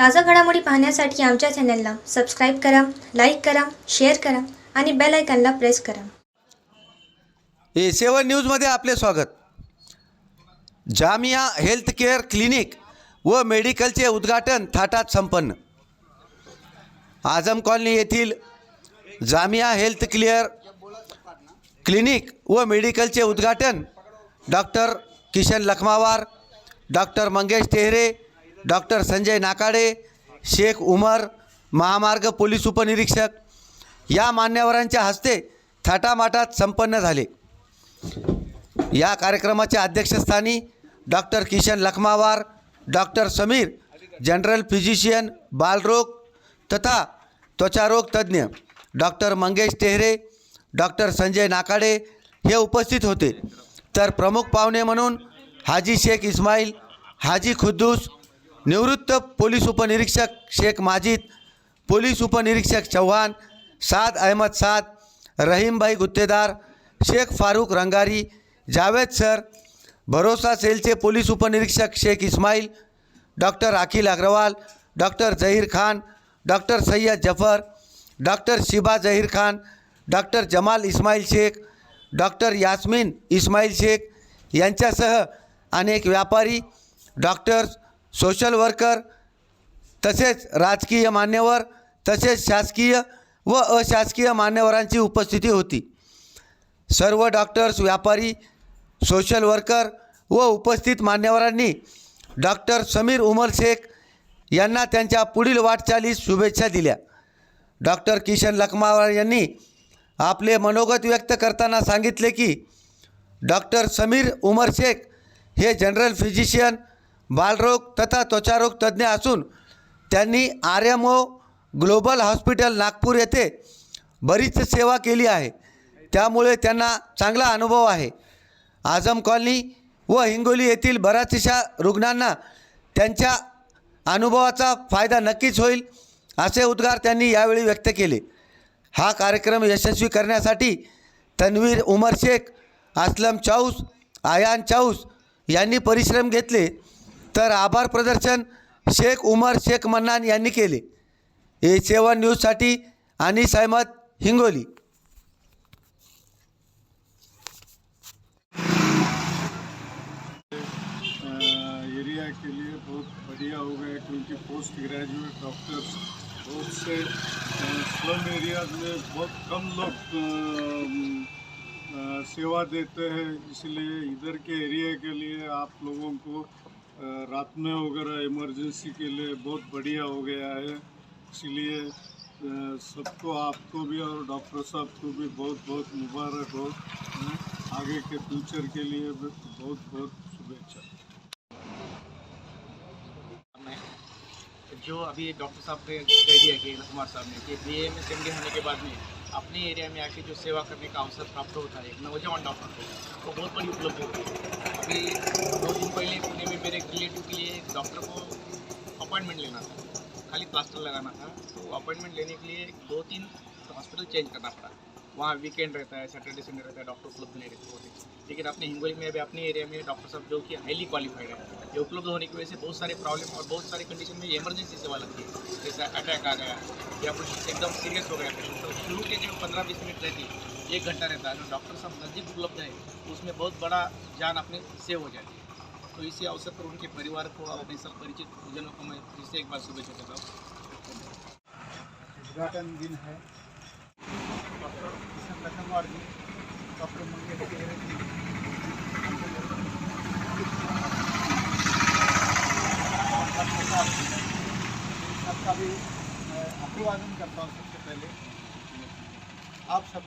ताज़ा घडामोडी पाहण्यासाठी आमच्या चॅनलला सबस्क्राईब करा, लाईक करा, शेअर करा आणि बेल आयकॉनला प्रेस करा. A7 न्यूजमध्ये आपले स्वागत. जामिया हेल्थ केअर क्लिनिक व मेडिकलचे उद्घाटन थाटात संपन्न. आझम कॉलनी येथील जामिया हेल्थ केअर क्लिनिक व मेडिकलचे उद्घाटन doctor Kishan Lakhmawar, doctor Mangesh Tehre, doctor Sanjay Nakade, Sheikh Umar, महामार्ग पोलीस उपनिरीक्षक या मान्यवरांच्या हस्ते थाटामाटात संपन्न झाले. या कार्यक्रमाच्या अध्यक्षस्थानी doctor Kishan Lakhmawar, doctor Sameer general physician बालरोग तथा त्वचारोग तज्ज्ञ, डॉक्टर मंगेश टेहरे, डॉक्टर संजय नाकाडे हे उपस्थित होते. तर प्रमुख पाहुणे म्हणून हाजी शेख इस्माईल, हाजी खुद्दूस, निवृत्त पोलीस उपनिरीक्षक शेख माजिद, पोलीस उपनिरीक्षक चौहान, साद अहमद साद, रहीमभाई गुत्तेदार, शेख फारूक रंगारी, जावेद सर, भरोसा सेलचे पोलीस उपनिरीक्षक Sheikh Ismail, doctor Akhil Agarwal, doctor Zaheer Khan, doctor Sayyad Zafar, doctor Shiba Zaheer Khan, doctor Jamal Ismail Sheikh, doctor Yasmeen Ismail Sheikh यांच्यासह अनेक व्यापारी, डॉक्टर्स, सोशल वर्कर तसेच राजकीय मान्यवर तसेच शासकीय व अशासकीय मान्यवरांची उपस्थिती होती. सर्व डॉक्टर्स, व्यापारी, सोशल वर्कर व उपस्थित मान्यवरांनी डॉक्टर समीर उमर शेख यांना त्यांच्या पुढील वाटचालीस शुभेच्छा दिल्या. डॉक्टर किशन लखमावार यांनी आपले मनोगत व्यक्त करताना सांगितले की डॉक्टर समीर उमर शेख हे जनरल फिजिशियन, बालरोग तथा त्वचारोग तज्ज्ञ असून त्यांनी RMO ग्लोबल हॉस्पिटल नागपूर येथे बरीच सेवा केली आहे. त्यामुळे त्यांना चांगला अनुभव आहे. आझम कॉलनी व हिंगोली येथील बऱ्याचशा रुग्णांना त्यांच्या अनुभवाचा फायदा नक्कीच होईल असे उद्गार त्यांनी यावेळी व्यक्त केले. हा कार्यक्रम यशस्वी करण्यासाठी तन्वीर उमर शेख, असलम चाऊस, आयान चाऊस यांनी परिश्रम घेतले, तर आभार प्रदर्शन शेख उमर शेख मन्नान यांनी केले. A7 न्यूजसाठी अनीस अहमद, हिंगोली. एरिया के लिए बहुत बढ़िया हो गया क्योंकि पोस्ट ग्रेजुएट डॉक्टर्स बहुत से स्लम एरियाज में बहुत कम लोग सेवा देते हैं, इसलिए इधर के एरिया के लिए आप लोगों को रात में वगैरह इमरजेंसी के लिए बहुत बढ़िया हो गया है. इसलिए सबको, आपको भी और डॉक्टर साहब को भी बहुत बहुत मुबारक हो. आगे के फ्यूचर के लिए भी बहुत बहुत शुभेच्छा. जो अभी डॉक्टर साहब ने कह दिया कि कुमार साहब ने कि BAMS MD होने के बाद में अपने एरिया में आके जो सेवा करने का अवसर प्राप्त होता है एक नौजवान डॉक्टर को, वो बहुत बड़ी उपलब्धि होती है. अभी 2 दिन पहले पुणे में मेरे एक रिलेटिव के लिए एक डॉक्टर को अपॉइंटमेंट लेना था, खाली प्लास्टर लगाना था. तो अपॉइंटमेंट लेने के लिए 2-3 हॉस्पिटल चेंज करना पड़ा. वहाँ वीकेंड रहता है, सैटरडे संडे रहता है, डॉक्टर उपलब्ध नहीं रहते होते. लेकिन अपने हिंगोली में अभी अपने एरिया में डॉक्टर साहब जो कि हाईली क्वालिफाइड है, ये उपलब्ध होने की वजह से बहुत सारे प्रॉब्लम और बहुत सारी कंडीशन में इमरजेंसी सेवा लगती है. जैसे अटैक आ गया या कुछ एकदम सीरियस हो गया पेशेंट, तो शुरू के जो 15-20 मिनट रहती है, 1 घंटा रहता है, जो डॉक्टर साहब नज़दीक उपलब्ध है उसमें बहुत बड़ा जान अपने सेव हो जाती है. तो इसी अवसर पर उनके परिवार को और अपने सब परिचित जनों को मैं फिर से एक बार शुभेच्छा देता हूँ. उद्घाटन दिन है. डॉक्टर किशन लखनवार जी, डॉक्टर मंगेश टेहरे जी, सबका भी अभिवादन करता हूँ. सबसे पहले आप सब